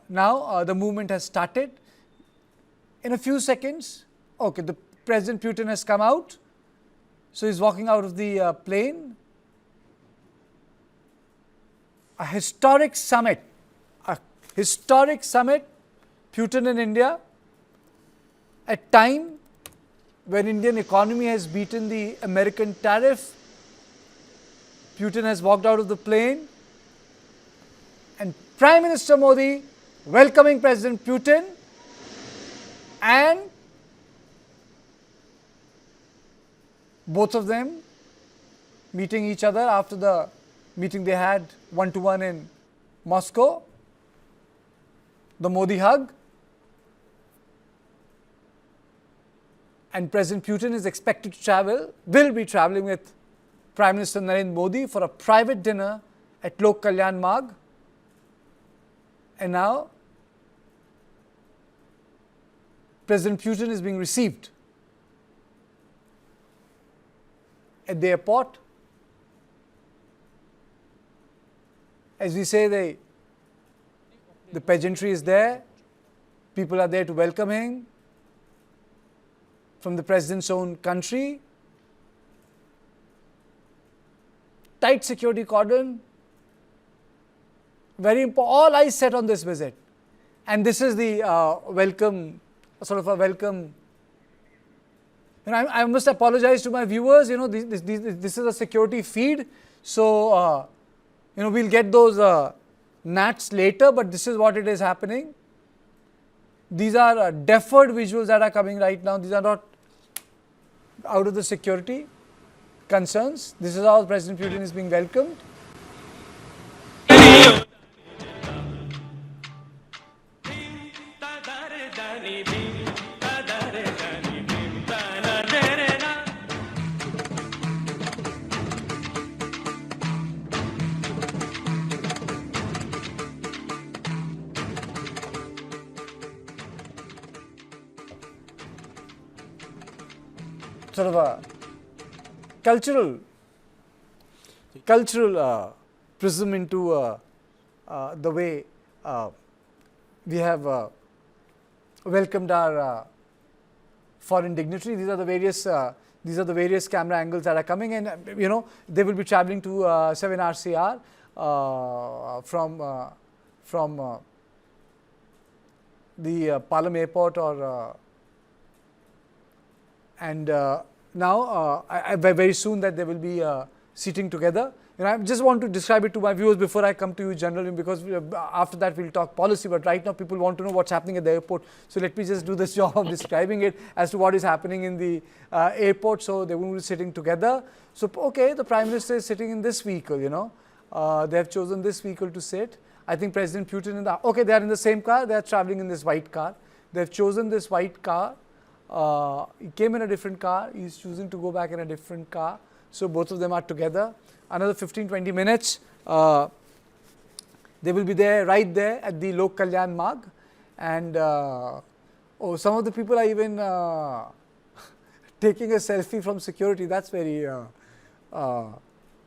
Now the movement has started. In a few seconds, okay, the President Putin has come out. So he's walking out of the plane. A historic summit, Putin in India, at time when Indian economy has beaten the American tariff. Putin has walked out of the plane, and Prime Minister Modi welcoming President Putin, and both of them meeting each other after the meeting they had one-to-one in Moscow, the Modi hug. And President Putin is expected to will be traveling with Prime Minister Narendra Modi for a private dinner at Lok Kalyan Marg. And now President Putin is being received at the airport. As we say, the pageantry is there. People are there to welcome him from the president's own country. Tight security cordon. Very important. All eyes set on this visit. And this is the welcome, sort of a welcome. I must apologize to my viewers. This is a security feed. So, we'll get those nats later, but this is what it is happening. These are deferred visuals that are coming right now. These are not out of the security concerns. This is how President Putin is being welcomed. Sort of a cultural prism into the way we have welcomed our foreign dignitary. These are the various camera angles that are coming, and they will be traveling to 7RCR from the Palam airport and now very soon that they will be sitting together. I just want to describe it to my viewers before I come to you generally, because after that we'll talk policy, but right now people want to know what's happening at the airport. So let me just do this job of describing it as to what is happening in the airport. So they will be sitting together. So okay, the Prime Minister is sitting in this vehicle, they have chosen this vehicle to sit. I think President Putin they are in the same car, they are traveling in this white car. They have chosen this white car. He came in a different car, he is choosing to go back in a different car. So both of them are together. Another 15-20 minutes, they will be there, right there at the Lok Kalyan Marg. And some of the people are even taking a selfie from security. That's very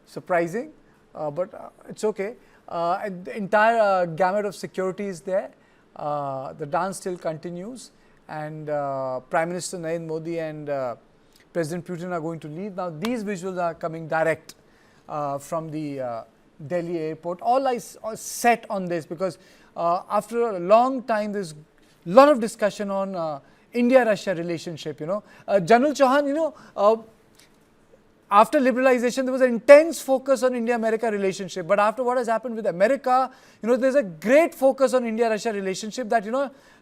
surprising, but it's okay. And the entire gamut of security is there. The dance still continues, and Prime Minister Narendra Modi and President Putin are going to leave. Now these visuals are coming direct from the Delhi airport. All eyes are set on this because after a long time there's a lot of discussion on India-Russia relationship. General Chauhan, after liberalization there was an intense focus on India-America relationship, but after what has happened with America, there's a great focus on India-Russia relationship that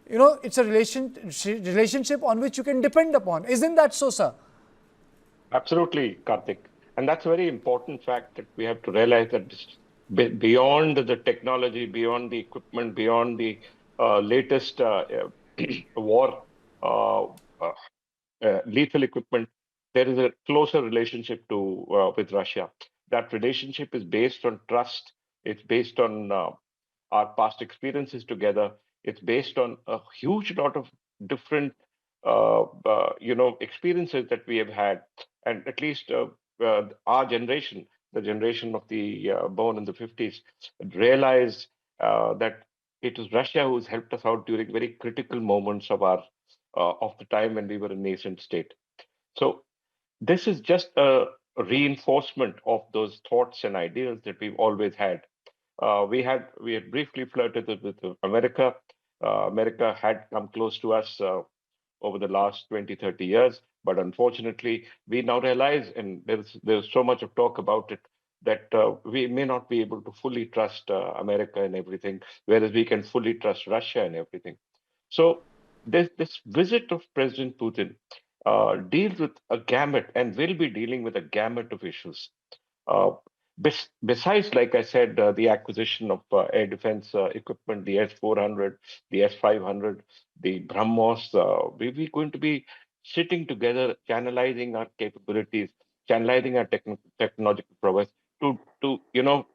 it's a relationship on which you can depend upon. Isn't that so, sir? Absolutely, Karthik. And that's a very important fact that we have to realize, that beyond the technology, beyond the equipment, beyond the latest war lethal equipment, there is a closer relationship with Russia. That relationship is based on trust. It's based on our past experiences together. It's based on a huge lot of different experiences that we have had, and at least our generation, the generation of the born in the 50s, realized that it was Russia who's helped us out during very critical moments of our of the time when we were a nascent state. So this is just a reinforcement of those thoughts and ideas that we've always had. We had briefly flirted with America. America had come close to us over the last 20, 30 years. But unfortunately, we now realize, and there's so much of talk about it, that we may not be able to fully trust America and everything, whereas we can fully trust Russia and everything. So this visit of President Putin deals with a gamut and will be dealing with a gamut of issues. Uh, Besides, like I said, the acquisition of air defense equipment, the S-400, the S-500, the BrahMos, we're going to be sitting together, channelizing our capabilities, channelizing our technological prowess to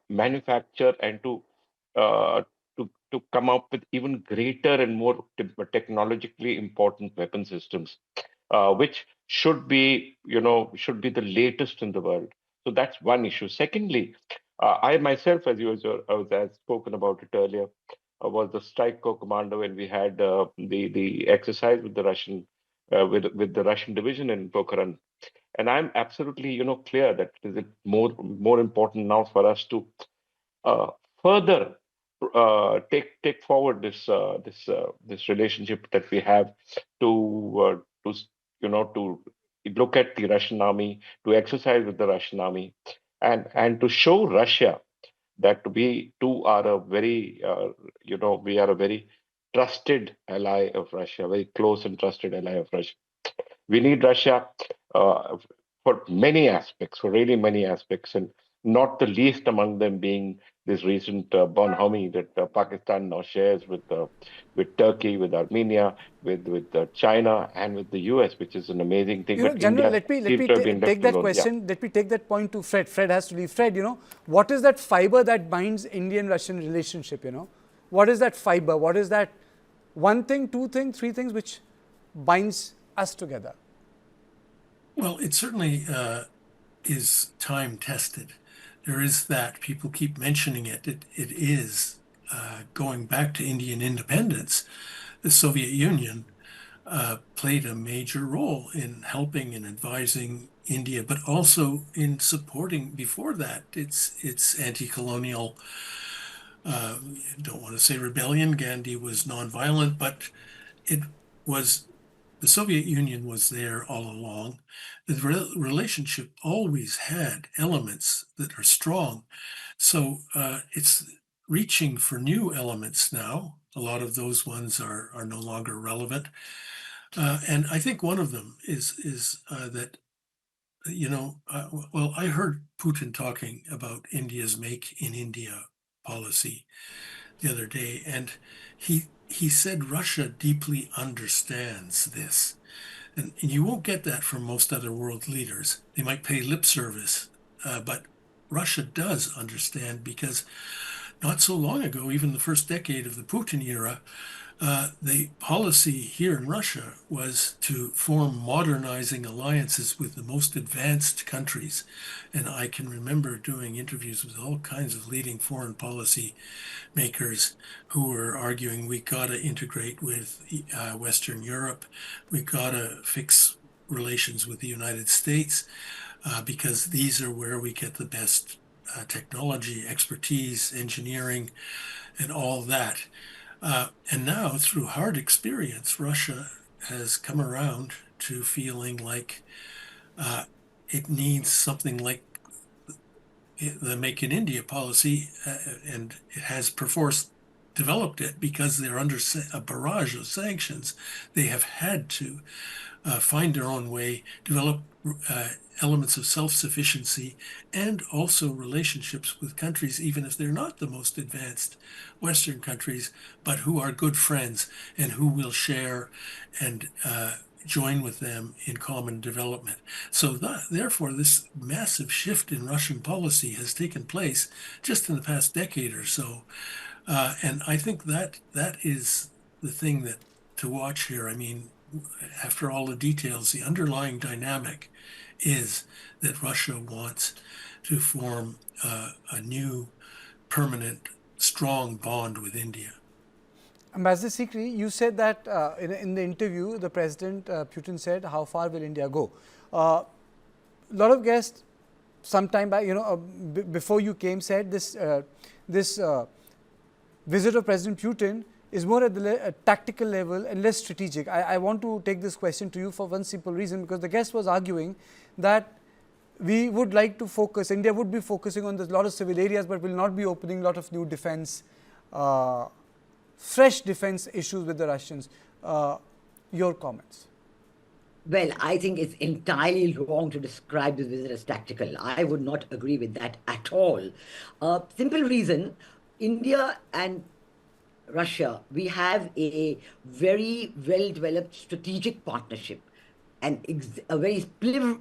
manufacture and uh, to come up with even greater and more technologically important weapon systems, which should be the latest in the world. So that's one issue. Secondly, I myself, as as spoken about it earlier, was the strike corps commander when we had the exercise with the Russian with the Russian division in Pokhran, and I'm absolutely clear that it is more important now for us to uh, further take forward this relationship that we have to look at the Russian army, to exercise with the Russian army, and to show Russia that we too are a very we are a very trusted ally of Russia, very close and trusted ally of Russia. We need Russia uh, for many aspects, for really many aspects, and not the least among them being this recent bonhomie that Pakistan now shares with Turkey, with Armenia, with China, and with the US, which is an amazing thing. But General, India let seems me to have been take left that alone. Yeah. question. Let me take that point to Fred. Fred has to leave. Fred, what is that fiber that binds Indian-Russian relationship? What is that fiber? What is that one thing, two things, three things which binds us together? Well, it certainly is time tested. There is that. People keep mentioning it. It is going back to Indian independence. The Soviet Union played a major role in helping and advising India, but also in supporting before that its anti-colonial. Don't want to say rebellion. Gandhi was nonviolent, but it was the Soviet Union was there all along. The relationship always had elements that are strong. So it's reaching for new elements now. A lot of those ones are no longer relevant. And I think one of them is that, well, I heard Putin talking about India's Make in India policy the other day, and he said Russia deeply understands this. And you won't get that from most other world leaders. They might pay lip service, but Russia does understand because not so long ago, even the first decade of the Putin era, the policy here in Russia was to form modernizing alliances with the most advanced countries. And I can remember doing interviews with all kinds of leading foreign policy makers who were arguing we got to integrate with Western Europe, we got to fix relations with the United States because these are where we get the best technology, expertise, engineering, and all that. And now, through hard experience, Russia has come around to feeling like it needs something like the Make in India policy, and it has perforce developed it because they're under a barrage of sanctions. They have had to find their own way, develop elements of self-sufficiency, and also relationships with countries, even if they're not the most advanced Western countries, but who are good friends and who will share and join with them in common development. So therefore, this massive shift in Russian policy has taken place just in the past decade or so. And I think that is the thing that to watch here. I mean, after all the details, the underlying dynamic is that Russia wants to form a new, permanent, strong bond with India. Ambassador Sikri, you said that in the interview, the President Putin said, how far will India go? A lot of guests sometime back, before you came, said this visit of President Putin is more at the tactical level and less strategic. I want to take this question to you for one simple reason, because the guest was arguing that we would like to focus, India would be focusing on a lot of civil areas, but will not be opening a lot of new defense, fresh defense issues with the Russians. Your comments? Well, I think it's entirely wrong to describe this visit as tactical. I would not agree with that at all. Simple reason, India and Russia, we have a very well-developed strategic partnership, and a very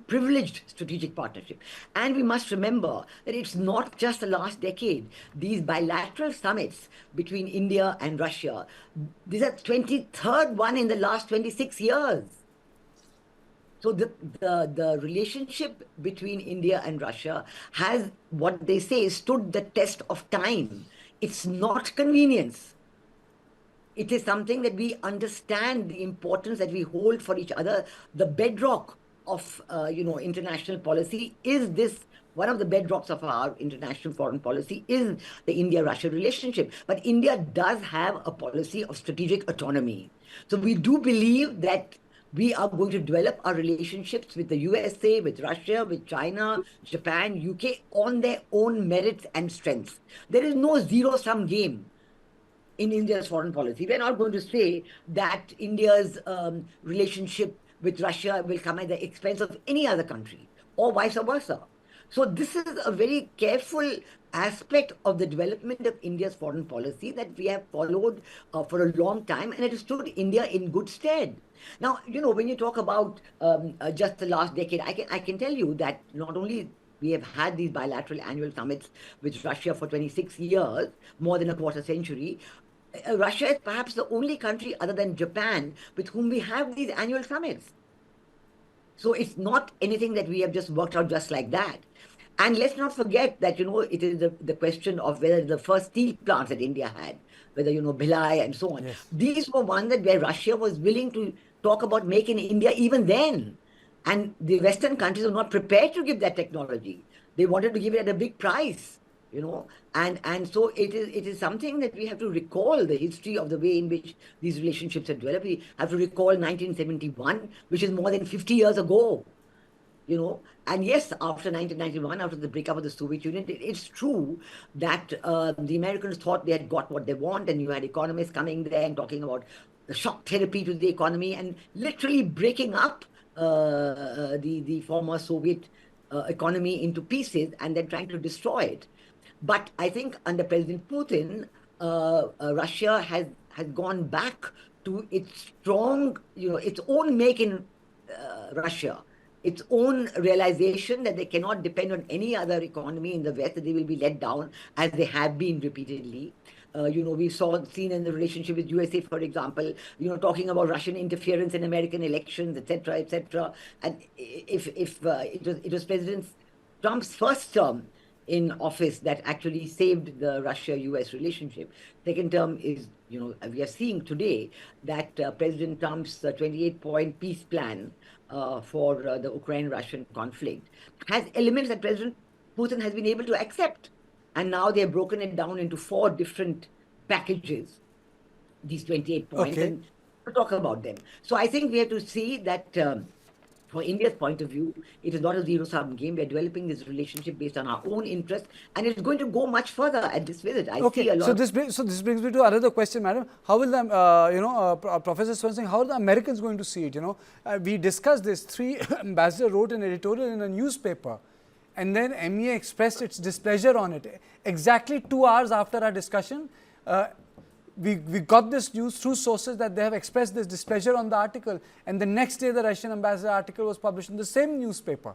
privileged strategic partnership. And we must remember that it's not just the last decade. These bilateral summits between India and Russia, these are 23rd one in the last 26 years. So the relationship between India and Russia has, what they say, stood the test of time. It's not convenience. It is something that we understand the importance that we hold for each other. The bedrock of international policy is this. One of the bedrocks of our international foreign policy is the India-Russia relationship. But India does have a policy of strategic autonomy. So we do believe that we are going to develop our relationships with the USA, with Russia, with China, Japan, UK on their own merits and strengths. There is no zero-sum game in India's foreign policy. We're not going to say that India's relationship with Russia will come at the expense of any other country, or vice versa. So this is a very careful aspect of the development of India's foreign policy that we have followed for a long time, and it has stood India in good stead. Now, when you talk about just the last decade, I can tell you that not only we have had these bilateral annual summits with Russia for 26 years, more than a quarter century. Russia is perhaps the only country other than Japan with whom we have these annual summits. So it's not anything that we have just worked out just like that. And let's not forget that, it is the question of whether the first steel plants that India had, whether, Bhilai and so on. Yes. These were ones where Russia was willing to talk about make in India even then. And the Western countries were not prepared to give that technology. They wanted to give it at a big price, and so it is something that we have to recall the history of the way in which these relationships have developed. We have to recall 1971, which is more than 50 years ago, And yes, after 1991, after the breakup of the Soviet Union, it's true that the Americans thought they had got what they want, and you had economists coming there and talking about the shock therapy to the economy and literally breaking up the former Soviet economy into pieces and then trying to destroy it. But I think under President Putin, Russia has gone back to its strong, its own make in Russia, its own realization that they cannot depend on any other economy in the West, that they will be let down as they have been repeatedly. We've seen in the relationship with USA, for example, talking about Russian interference in American elections, etc., etc. And if it was President Trump's first term in office that actually saved the Russia-US relationship. Second term is, we are seeing today that President Trump's 28-point peace plan for the Ukraine-Russian conflict has elements that President Putin has been able to accept. And now they've broken it down into 4 different packages, these 28 points, Okay. and we'll talk about them. So I think we have to see that for India's point of view, it is not a zero-sum game. We are developing this relationship based on our own interests, and it's going to go much further at this visit. I see a lot. So this brings me to another question, madam. How will the Professor Swansingh, how are the Americans going to see it? We discussed this. 3 ambassador wrote an editorial in a newspaper, and then MEA expressed its displeasure on it. Exactly 2 hours after our discussion, we got this news through sources that they have expressed this displeasure on the article, and the next day the Russian ambassador article was published in the same newspaper.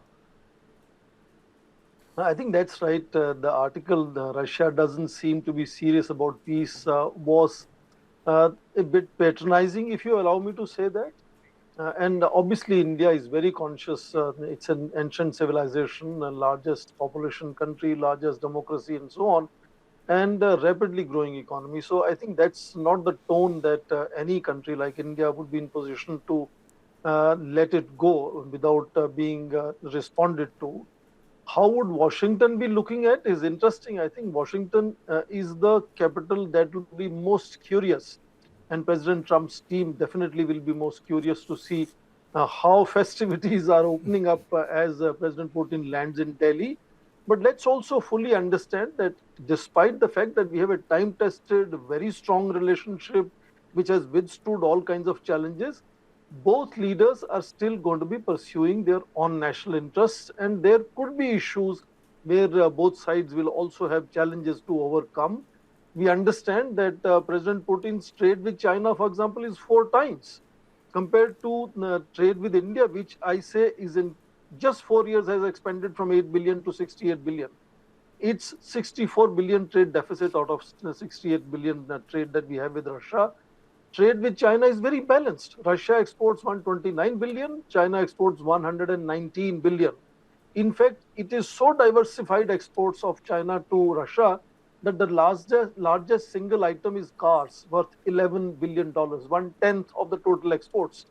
I think that's right. The article, Russia doesn't seem to be serious about peace, was a bit patronizing, if you allow me to say that. And obviously, India is very conscious. It's an ancient civilization, the largest population country, largest democracy, and so on. and a rapidly growing economy. So I think that's not the tone that any country like India would be in position to let it go without being responded to. How would Washington be looking at is interesting. I think Washington is the capital that will be most curious, and President Trump's team definitely will be most curious to see how festivities are opening up as President Putin lands in Delhi. But let's also fully understand that despite the fact that we have a time tested, very strong relationship which has withstood all kinds of challenges, both leaders are still going to be pursuing their own national interests, and there could be issues where both sides will also have challenges to overcome. We understand that President Putin's trade with China, for example, is 4 times compared to trade with India, which I say is in just 4 years has expanded from 8 billion to 68 billion. It's 64 billion trade deficit out of 68 billion trade that we have with Russia. Trade with China is very balanced. Russia exports 129 billion, China exports 119 billion. In fact, it is so diversified exports of China to Russia that the largest single item is cars worth $11 billion, 1/10 of the total exports.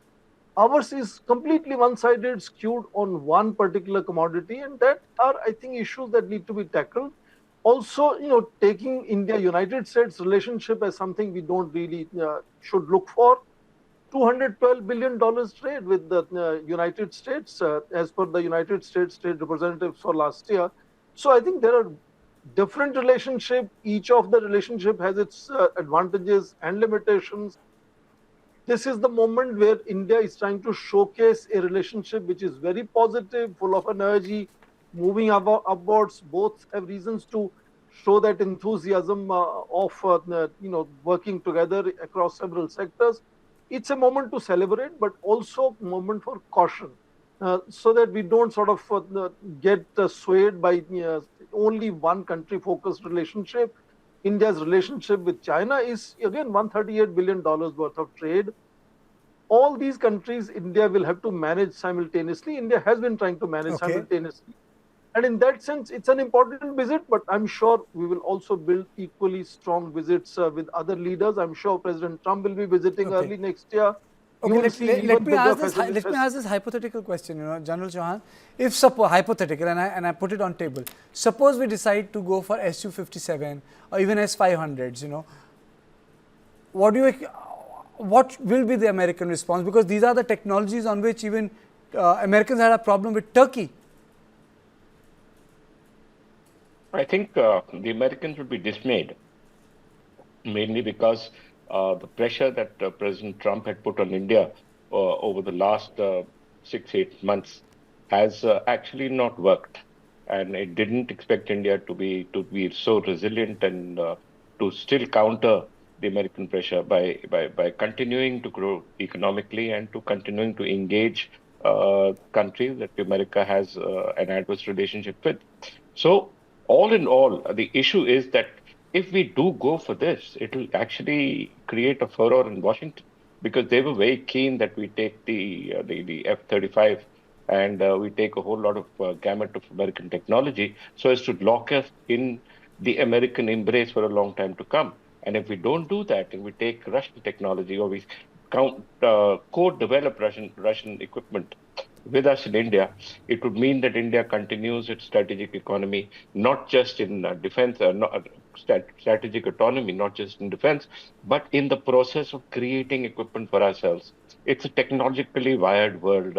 Ours is completely one-sided, skewed on one particular commodity, and that are, I think, issues that need to be tackled. Also, taking India-United States relationship as something we don't really should look for. $212 billion trade with the United States, as per the United States Trade Representatives for last year. So I think there are different relationships. Each of the relationship has its advantages and limitations. This is the moment where India is trying to showcase a relationship which is very positive, full of energy, moving upwards. Both have reasons to show that enthusiasm of working together across several sectors. It's a moment to celebrate, but also a moment for caution, so that we don't sort of get swayed by only one country-focused relationship. India's relationship with China is, again, $138 billion worth of trade. All these countries, India will have to manage simultaneously. India has been trying to manage simultaneously. And in that sense, it's an important visit, but I'm sure we will also build equally strong visits with other leaders. I'm sure President Trump will be visiting early next year. Okay, let me ask this hypothetical question, General Chauhan. If suppose, hypothetical, and I put it on table, suppose we decide to go for Su-57 or even S-500s, what will be the American response? Because these are the technologies on which even Americans had a problem with Turkey. I think the Americans would be dismayed, mainly because the pressure that President Trump had put on India over the last 6-8 months has actually not worked, and it didn't expect India to be so resilient and to still counter the American pressure by continuing to grow economically and to continuing to engage countries that America has an adverse relationship with. So all in all, the issue is that if we do go for this, it will actually create a furor in Washington, because they were very keen that we take the F-35 and we take a whole lot of gamut of American technology so as to lock us in the American embrace for a long time to come. And if we don't do that, and we take Russian technology or we co-develop Russian equipment with us in India, it would mean that India continues its strategic economy, not just in defense, strategic autonomy, not just in defense, but in the process of creating equipment for ourselves. It's a technologically wired world,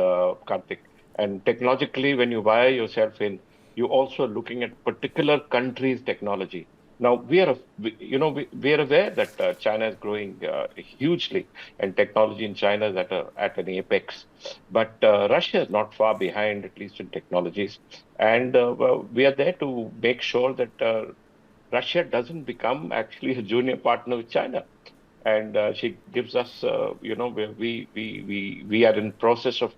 Karthik. And technologically, when you wire yourself in, you're also looking at particular countries' technology. Now, we are aware that China is growing hugely, and technology in China is at an apex. But Russia is not far behind, at least in technologies. And we are there to make sure that Russia doesn't become actually a junior partner with China. And she gives us, where we are in process of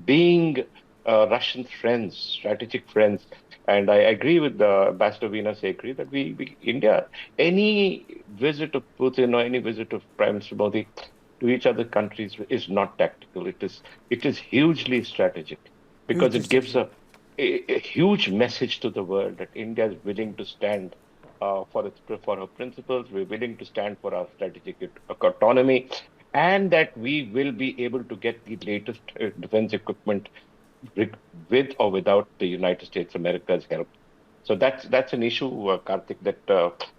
being Russian friends, strategic friends. And I agree with Ambassador Veena Sekhri that India, any visit of Putin or any visit of Prime Minister Modi to each other countries is not tactical. It is hugely strategic, because it gives a huge message to the world that India is willing to stand for her principles. We're willing to stand for our strategic autonomy, and that we will be able to get the latest defense equipment with or without the United States of America's help. So that's an issue, Karthik, that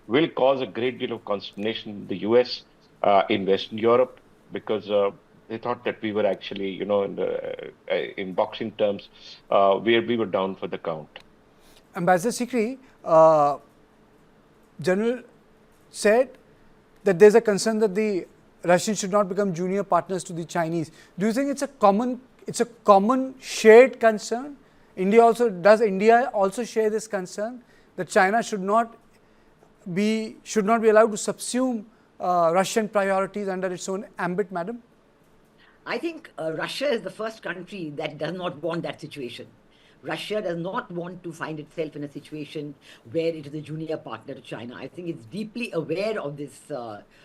will cause a great deal of consternation in the US, in Western Europe, because they thought that we were actually, in boxing terms, we were down for the count. Ambassador Sikri, General said that there's a concern that the Russians should not become junior partners to the Chinese. Do you think it's a common shared concern? Does India also share this concern that China should not be allowed to subsume Russian priorities under its own ambit, madam? I think Russia is the first country that does not want that situation. Russia does not want to find itself in a situation where it is a junior partner to China. I think it's deeply aware of this